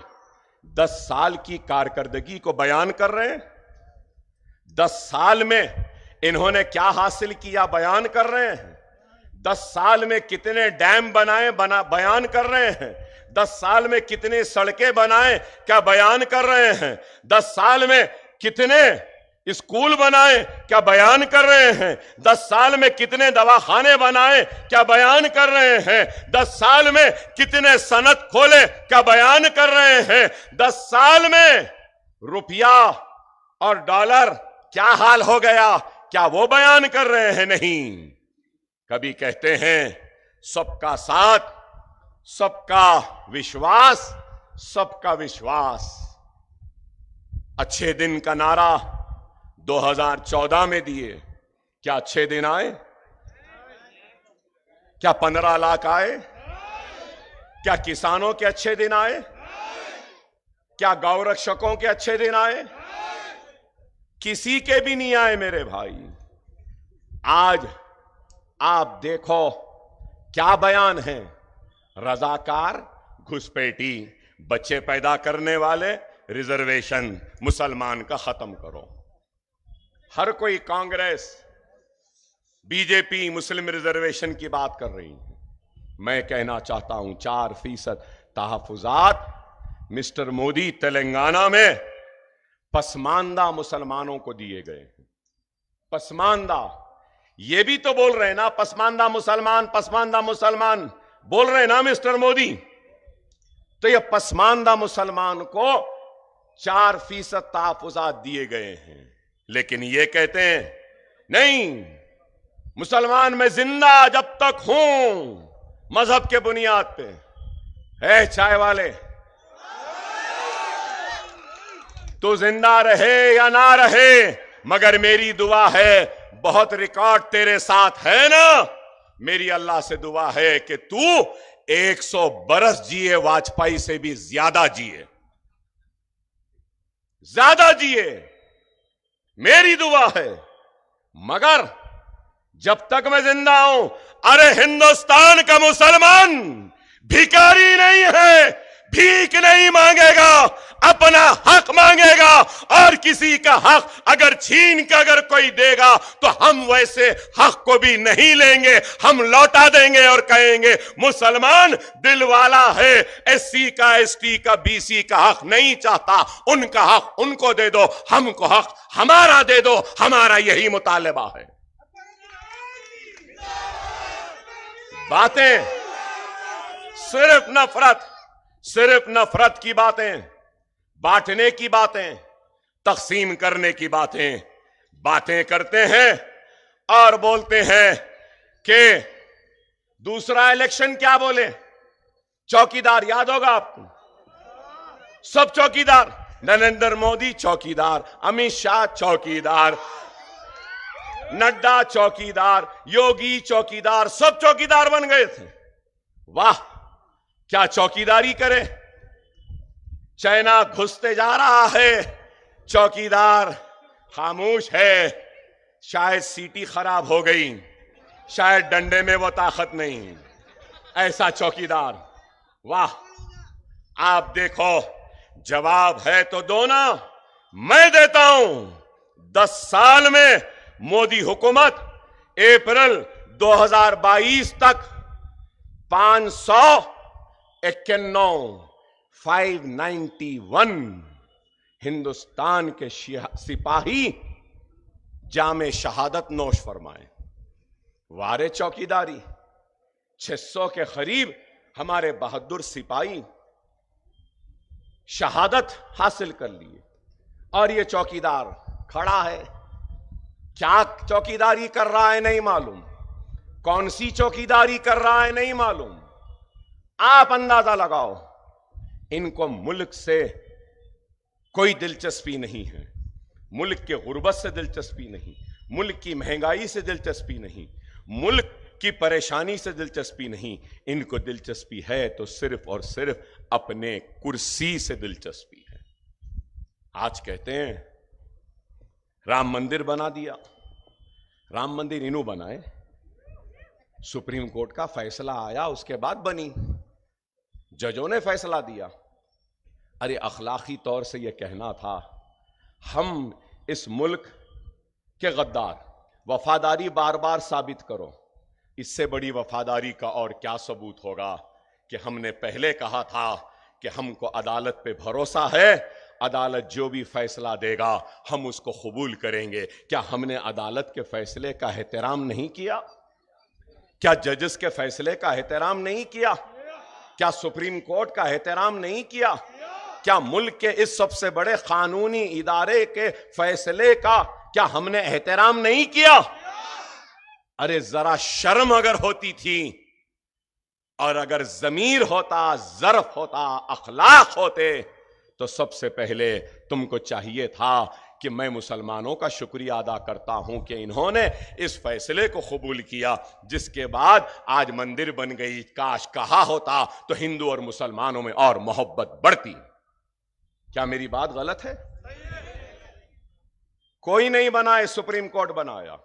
Speaker 1: 10 साल की कारकर्दगी को बयान कर रहे हैं? 10 साल में इन्होंने क्या हासिल किया बयान कर रहे हैं। 10 साल में कितने डैम बनाए बयान कर रहे हैं। 10 साल में कितने सड़कें बनाए क्या बयान कर रहे हैं। 10 साल में कितने स्कूल बनाए क्या बयान कर रहे हैं। 10 साल में कितने दवाखाने बनाए क्या बयान कर रहे हैं। 10 साल में कितने सनत खोले क्या बयान कर रहे हैं। 10 साल में रुपया और डॉलर क्या हाल हो गया क्या वो बयान कर रहे हैं। नहीं, कभी कहते हैं सबका साथ, सबका विश्वास, सबका विश्वास। अच्छे दिन का नारा 2014 में दिए, क्या अच्छे दिन आए? क्या 15 लाख आए? क्या किसानों के अच्छे दिन आए? क्या गौरक्षकों के अच्छे दिन आए? किसी के भी नहीं आए मेरे भाई। आज आप देखो क्या बयान है। रजाकार, घुसपैठी, बच्चे पैदा करने वाले, रिजर्वेशन मुसलमान का खत्म करो। हर कोई कांग्रेस, बीजेपी मुस्लिम रिजर्वेशन की बात कर रही है। मैं कहना चाहता हूं 4% तहफुजात मिस्टर मोदी तेलंगाना में पसमानदा मुसलमानों को दिए गए। पसमानदा, ये भी तो बोल रहे हैं ना, पसमानदा मुसलमान बोल रहे हैं ना मिस्टर मोदी। तो ये पसमानदा मुसलमान को 4% तहफ्फुज़ात दिए गए हैं, लेकिन ये कहते हैं नहीं, मुसलमान मैं जिंदा जब तक हूं मजहब के बुनियाद पे। है चाय वाले, तू जिंदा रहे या ना रहे, मगर मेरी दुआ है, बहुत रिकॉर्ड तेरे साथ है ना, मेरी अल्लाह से दुआ है कि तू 100 बरस जिए, वाजपेयी से भी ज्यादा जिए, ज्यादा जिए, मेरी दुआ है। मगर जब तक मैं जिंदा हूं, अरे हिंदुस्तान का मुसलमान भिखारी नहीं है, भीख नहीं मांगेगा, अपना हक मांगेगा, और किसी का हक अगर छीन के अगर कोई देगा तो हम वैसे हक को भी नहीं लेंगे, हम लौटा देंगे और कहेंगे मुसलमान दिल वाला है, एससी का, एसटी का, बीसी का हक नहीं चाहता, उनका हक उनको दे दो, हमको हक हमारा दे दो, हमारा यही मुतालबा है। बातें सिर्फ नफरत की बातें, बांटने की बातें, तकसीम करने की बातें करते हैं और बोलते हैं कि दूसरा इलेक्शन क्या बोले, चौकीदार याद होगा आपको, सब चौकीदार, नरेंद्र मोदी चौकीदार, अमित शाह चौकीदार, नड्डा चौकीदार, योगी चौकीदार, सब चौकीदार बन गए थे। वाह, क्या चौकीदारी करे। चाइना घुसते जा रहा है, चौकीदार खामोश है, शायद सीटी खराब हो गई, शायद डंडे में वो ताकत नहीं, ऐसा चौकीदार। वाह, आप देखो, जवाब है तो दो ना, मैं देता हूं। 10 साल में मोदी हुकूमत अप्रैल 2022 तक 591 हिंदुस्तान के सिपाही जामे शहादत नोश फरमाए। वारे चौकीदारी, 600 के करीब हमारे बहादुर सिपाही शहादत हासिल कर लिए, और ये चौकीदार खड़ा है। क्या चौकीदारी कर रहा है नहीं मालूम, कौन सी चौकीदारी कर रहा है नहीं मालूम। आप अंदाजा लगाओ, इनको मुल्क से कोई दिलचस्पी नहीं है, मुल्क के गुर्बत से दिलचस्पी नहीं, मुल्क की महंगाई से दिलचस्पी नहीं, मुल्क की परेशानी से दिलचस्पी नहीं, इनको दिलचस्पी है तो सिर्फ और सिर्फ अपने कुर्सी से दिलचस्पी है। आज कहते हैं राम मंदिर बना दिया, राम मंदिर इन्हों बनाए, सुप्रीम कोर्ट का फैसला आया, उसके बाद बनी, जजों ने फैसला दिया। अरे अखलाकी तौर से यह कहना था, हम इस मुल्क के गद्दार, वफादारी बार बार साबित करो। इससे बड़ी वफादारी का और क्या सबूत होगा कि हमने पहले कहा था कि हमको अदालत पे भरोसा है, अदालत जो भी फैसला देगा हम उसको कबूल करेंगे। क्या हमने अदालत के फैसले का एहतराम नहीं किया? क्या जजेस के फैसले का एहतराम नहीं किया? क्या सुप्रीम कोर्ट का एहतराम नहीं किया? क्या मुल्क के इस सबसे बड़े कानूनी इदारे के फैसले का क्या हमने एहतराम नहीं किया? अरे जरा शर्म अगर होती थी, और अगर जमीर होता, ज़र्फ होता, अखलाक होते, तो सबसे पहले तुमको चाहिए था कि मैं मुसलमानों का शुक्रिया अदा करता हूं कि इन्होंने इस फैसले को कबूल किया, जिसके बाद आज मंदिर बन गई। काश कहा होता तो हिंदू और मुसलमानों में और मोहब्बत बढ़ती। क्या मेरी बात गलत है? कोई नहीं बनाए, सुप्रीम कोर्ट बनाया।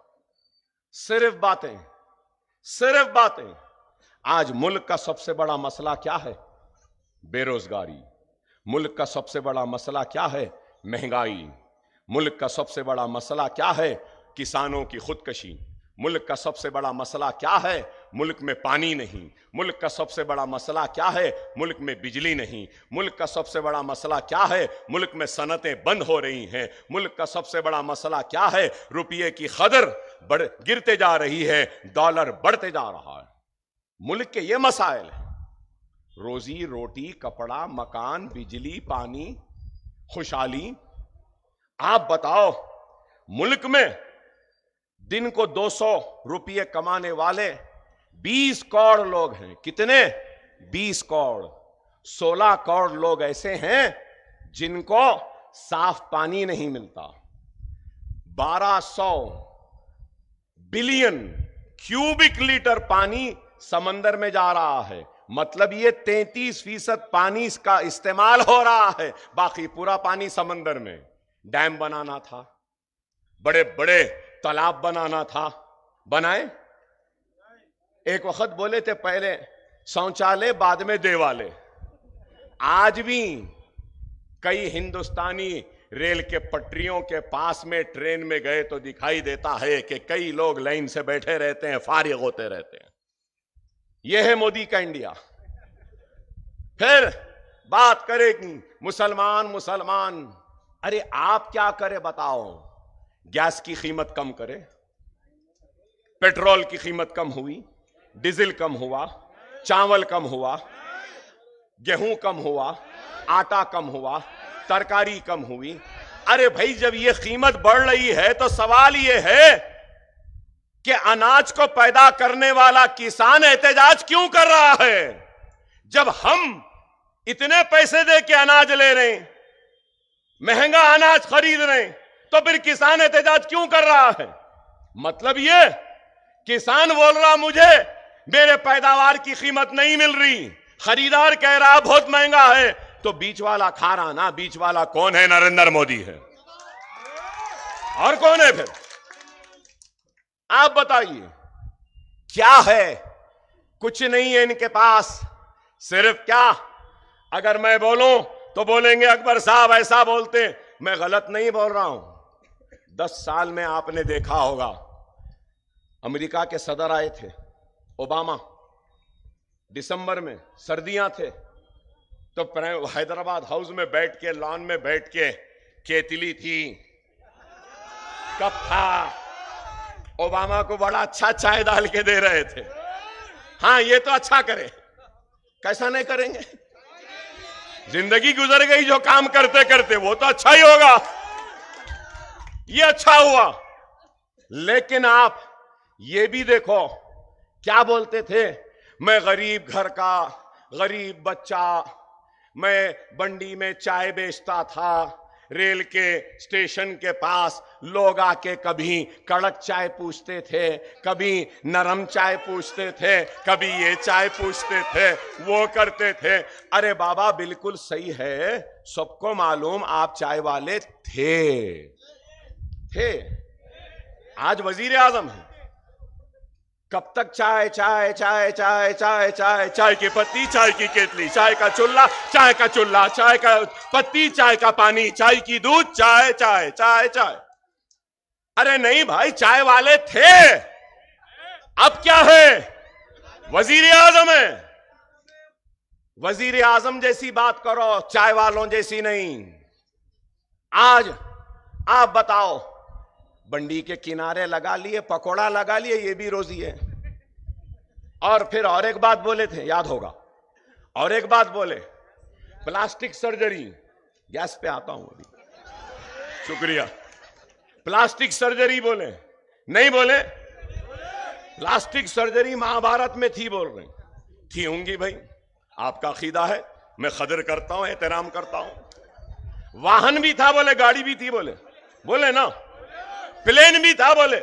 Speaker 1: सिर्फ बातें, सिर्फ बातें। आज मुल्क का सबसे बड़ा मसला क्या है? बेरोजगारी। मुल्क का सबसे बड़ा मसला क्या है? महंगाई। मुल्क का सबसे बड़ा मसला क्या है? किसानों की खुदकशी। मुल्क का सबसे बड़ा मसला क्या है? मुल्क में पानी नहीं। मुल्क का सबसे बड़ा मसला क्या है? मुल्क में बिजली नहीं। मुल्क का सबसे बड़ा मसला क्या है? मुल्क में सनतें बंद हो रही हैं। मुल्क का सबसे बड़ा मसला क्या है? रुपये की कदर गिरते जा रही है, डॉलर बढ़ते जा रहा है। मुल्क के ये मसाइल हैं। रोजी रोटी, कपड़ा, मकान, बिजली, पानी, खुशहाली। आप बताओ, मुल्क में दिन को 200 रुपये कमाने वाले 20 करोड़ लोग हैं। कितने? 20 करोड़। 16 करोड़ लोग ऐसे हैं जिनको साफ पानी नहीं मिलता। 1200 बिलियन क्यूबिक लीटर पानी समंदर में जा रहा है। मतलब ये 33% पानी का इस्तेमाल हो रहा है, बाकी पूरा पानी समंदर में। डैम बनाना था, बड़े बड़े तालाब बनाना था, बनाए? एक वक्त बोले थे पहले शौचालय बाद में देवालय। आज भी कई हिंदुस्तानी रेल के पटरियों के पास में ट्रेन में गए तो दिखाई देता है कि कई लोग लाइन से बैठे रहते हैं, फारिग होते रहते हैं। यह है मोदी का इंडिया। फिर बात करेगी मुसलमान मुसलमान। अरे आप क्या करें बताओ? गैस की कीमत कम करे, पेट्रोल की कीमत कम हुई, डीजल कम हुआ, चावल कम हुआ, गेहूं कम हुआ, आटा कम हुआ, तरकारी कम हुई। अरे भाई, जब ये कीमत बढ़ रही है तो सवाल ये है कि अनाज को पैदा करने वाला किसान एहतजाज क्यों कर रहा है? जब हम इतने पैसे दे के अनाज ले रहे हैं, महंगा अनाज खरीद रहे हैं, तो फिर किसान एहतजाज क्यों कर रहा है? मतलब ये किसान बोल रहा मुझे मेरे पैदावार की कीमत नहीं मिल रही, खरीदार कह रहा बहुत महंगा है, तो बीच वाला खा रहा ना। बीच वाला कौन है? नरेंद्र मोदी है। और कौन है फिर? आप बताइए क्या है? कुछ नहीं है इनके पास। सिर्फ क्या? अगर मैं बोलूं तो बोलेंगे अकबर साहब ऐसा बोलते। मैं गलत नहीं बोल रहा हूं। 10 साल में आपने देखा होगा, अमेरिका के सदर आए थे ओबामा, दिसंबर में, सर्दियां थे, तो हैदराबाद हाउस में बैठ के, लॉन में बैठ के, केतली थी, कप था, ओबामा को बड़ा अच्छा चाय डाल के दे रहे थे। हाँ, ये तो अच्छा करे, कैसा नहीं करेंगे? जिंदगी गुजर गई जो काम करते करते, वो तो अच्छा ही होगा। ये अच्छा हुआ। लेकिन आप ये भी देखो, क्या बोलते थे? मैं गरीब घर का गरीब बच्चा, मैं बंडी में चाय बेचता था, रेल के स्टेशन के पास लोग आके कभी कड़क चाय पूछते थे, कभी नरम चाय पूछते थे, कभी ये चाय पूछते थे, वो करते थे। अरे बाबा, बिल्कुल सही है, सबको मालूम आप चाय वाले थे। आज वजीर आजम है। कब तक चाय चाय चाय चाय चाय चाय? चाय की पत्ती, चाय की केतली, चाय का चुल्ला, चाय का चुल्ला, चाय का पत्ती, चाय का पानी, चाय की दूध, चाय चाय चाय चाय। अरे नहीं भाई, चाय वाले थे, अब क्या है? वजीर आजम है। वजीर आजम जैसी बात करो, चाय वालों जैसी नहीं। आज आप बताओ, बंडी के किनारे लगा लिए, पकोड़ा लगा लिए, ये भी रोजी है। और फिर और एक बात बोले थे, याद होगा, और एक बात बोले, प्लास्टिक सर्जरी। गैस पे आता हूं अभी, शुक्रिया। प्लास्टिक सर्जरी बोले, नहीं बोले? प्लास्टिक सर्जरी महाभारत में थी, बोल रहे थी, होंगी भाई, आपका अकीदा है, मैं कदर करता हूं, एहतराम करता हूं। वाहन भी था बोले, गाड़ी भी थी बोले, बोले ना, प्लेन भी था बोले,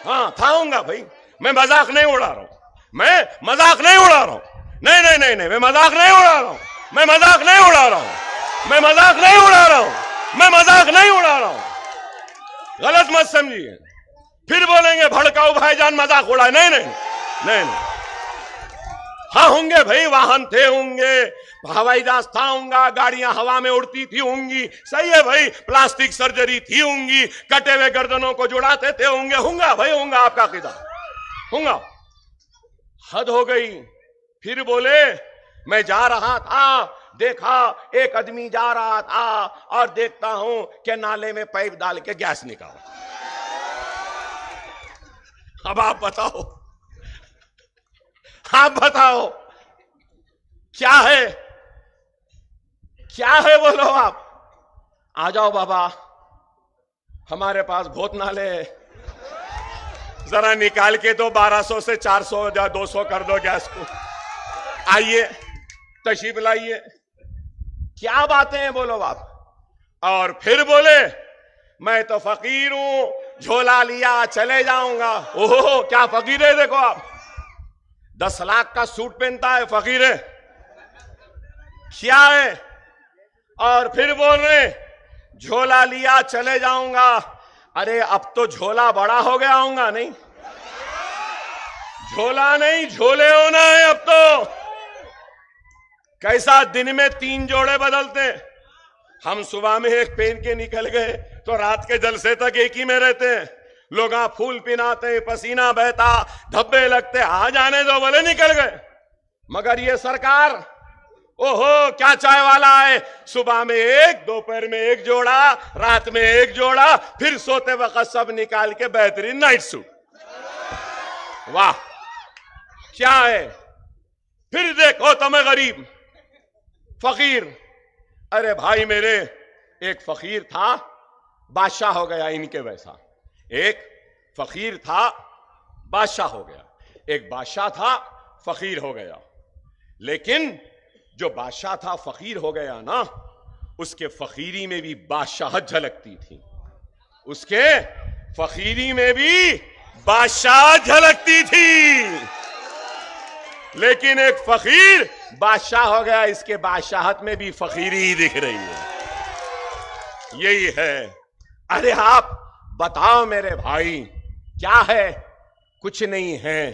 Speaker 1: हाँ था, होगा भाई। मैं मजाक नहीं उड़ा रहा हूं, मैं मजाक नहीं उड़ा रहा हूं, नहीं नहीं नहीं नहीं, मैं मजाक नहीं उड़ा रहा हूं, मैं मजाक नहीं उड़ा रहा हूं, मैं मजाक नहीं उड़ा रहा हूं, मैं मजाक नहीं उड़ा रहा हूं। गलत मत समझिए, फिर बोलेंगे भड़काऊ भाईजान मजाक उड़ा। नहीं नहीं नहीं नहीं, हाँ होंगे भाई, वाहन थे होंगे, हवाई जहाज था होगा, गाड़ियां हवा में उड़ती थी होंगी, सही है भाई, प्लास्टिक सर्जरी थी होंगी, कटे हुए गर्दनों को जुड़ाते थे होंगे, होगा भाई, होगा, आपका अकीदा होगा। हद हो गई। फिर बोले मैं जा रहा था, देखा एक आदमी जा रहा था और देखता हूं कि नाले में पाइप डाल के गैस निकाला। अब आप बताओ, आप बताओ, क्या है, क्या है बोलो आप। आ जाओ बाबा, हमारे पास बहुत नाले हैं, जरा निकाल के तो 1200 से 400 या 200 कर दो गैस को। आइए तशरीफ लाइए। क्या बातें हैं बोलो आप। और फिर बोले मैं तो फकीर हूं, झोला लिया चले जाऊंगा। ओहो क्या फकीर है, देखो आप 10 लाख का सूट पहनता है, फकीर है क्या है। और फिर बोल रहे झोला लिया चले जाऊंगा। अरे अब तो झोला बड़ा हो गया होगा, नहीं झोला नहीं झोले होना है अब तो। कैसा दिन में 3 जोड़े बदलते। हम सुबह में एक पहन के निकल गए तो रात के जलसे तक एक ही में रहते हैं। लोग फूल पिनाते, पसीना बहता, धब्बे लगते, आ जाने दो बोले निकल गए। मगर ये सरकार, ओहो क्या चाय वाला है, सुबह में एक, दोपहर में एक जोड़ा, रात में एक जोड़ा, फिर सोते वक्त सब निकाल के बेहतरीन नाइट सूट। वाह क्या है। फिर देखो तुम्हें गरीब फकीर। अरे भाई मेरे, एक फकीर था बादशाह हो गया इनके वैसा। एक फकीर था बादशाह हो गया, एक बादशाह था फकीर हो गया। लेकिन जो बादशाह था फकीर हो गया ना, उसके फकीरी में भी बादशाहत झलकती थी। उसके फकीरी में भी बादशाह झलकती थी। लेकिन एक फकीर बादशाह हो गया, इसके बादशाहत में भी फकीरी ही दिख रही है। यही है। अरे आप बताओ मेरे भाई क्या है, कुछ नहीं है।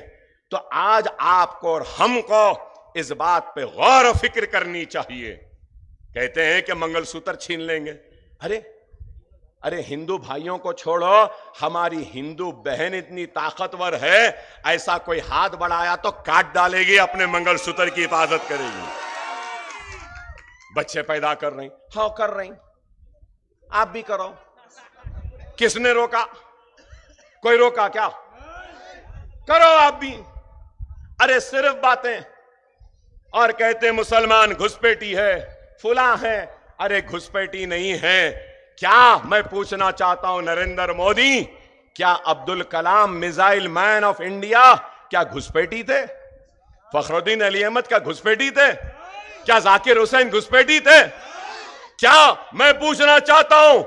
Speaker 1: तो आज आपको और हमको इस बात पे गौर और फिक्र करनी चाहिए। कहते हैं कि मंगलसूत्र छीन लेंगे। अरे हिंदू भाइयों को छोड़ो, हमारी हिंदू बहन इतनी ताकतवर है, ऐसा कोई हाथ बढ़ाया तो काट डालेगी, अपने मंगलसूत्र की हिफाजत करेगी। बच्चे पैदा कर रही, हाँ कर रही, आप भी करो। किसने रोका? कोई रोका क्या? करो आप भी। अरे सिर्फ बातें। और कहते मुसलमान घुसपैठी है, फुला है। अरे घुसपैठी नहीं है। क्या मैं पूछना चाहता हूं नरेंद्र मोदी, क्या Abdul Kalam missile man of India क्या घुसपैठी थे? फखरुद्दीन अली अहमद क्या घुसपैठी थे? क्या जाकिर हुसैन घुसपैठी थे? क्या मैं पूछना चाहता हूं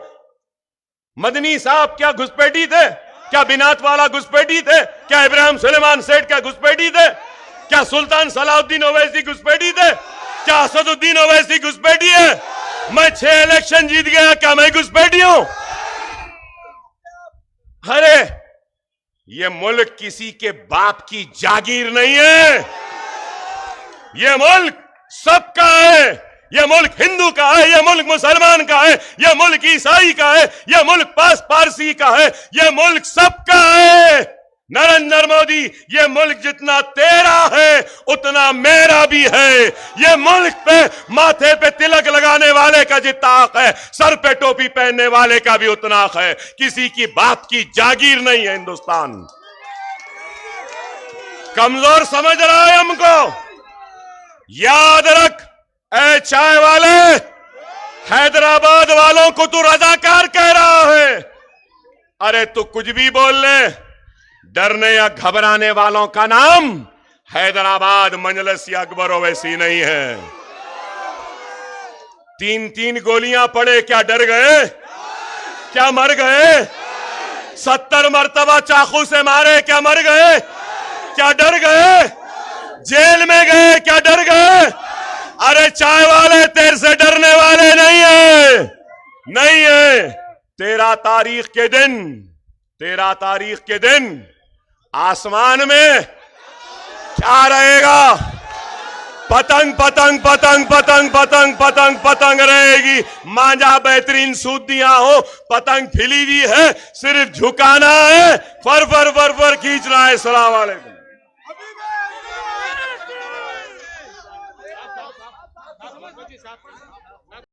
Speaker 1: मदनी साहब क्या घुसपैठी थे? क्या बिनात वाला घुसपैठी थे? क्या इब्राहिम सुलेमान सेठ क्या घुसपैठी थे? क्या सुल्तान सलाउद्दीन ओवैसी घुसपैठी थे? क्या असदुद्दीन ओवैसी घुसपैठी है? मैं 6 इलेक्शन जीत गया, क्या मैं घुसपैठी हूं? अरे ये मुल्क किसी के बाप की जागीर नहीं है। ये मुल्क सबका है। ये मुल्क हिंदू का है, ये मुल्क मुसलमान का है, ये मुल्क ईसाई का है, ये मुल्क पारसी का है, ये मुल्क सबका है। नरेंद्र मोदी, ये मुल्क जितना तेरा है उतना मेरा भी है। ये मुल्क पे माथे पे तिलक लगाने वाले का जितना हक है, सर पे टोपी पहनने वाले का भी उतना हक है। किसी की बाप की जागीर नहीं है हिंदुस्तान। कमजोर समझ रहा है हमको? याद रख ए चाय वाले, हैदराबाद वालों को तू रजाकार कह रहा है। अरे तू कुछ भी बोल ले, डरने या घबराने वालों का नाम हैदराबाद मजलिस या अकबर ओवैसी नहीं है। 3-3 गोलियां पड़े, क्या डर गए? क्या मर गए? 70 मरतबा चाकू से मारे, क्या मर गए? क्या डर गए? जेल में गए, क्या डर गए? अरे चाय वाले तेरे से डरने वाले नहीं है, नहीं है। 13 तारीख के दिन आसमान में क्या रहेगा? पतंग पतंग पतंग पतंग पतंग पतंग पतंग रहेगी। मांझा बेहतरीन सूदियां हो, पतंग फिली हुई है, सिर्फ झुकाना है, फर फर फर फर खींचना है। सलाम वालेकुम।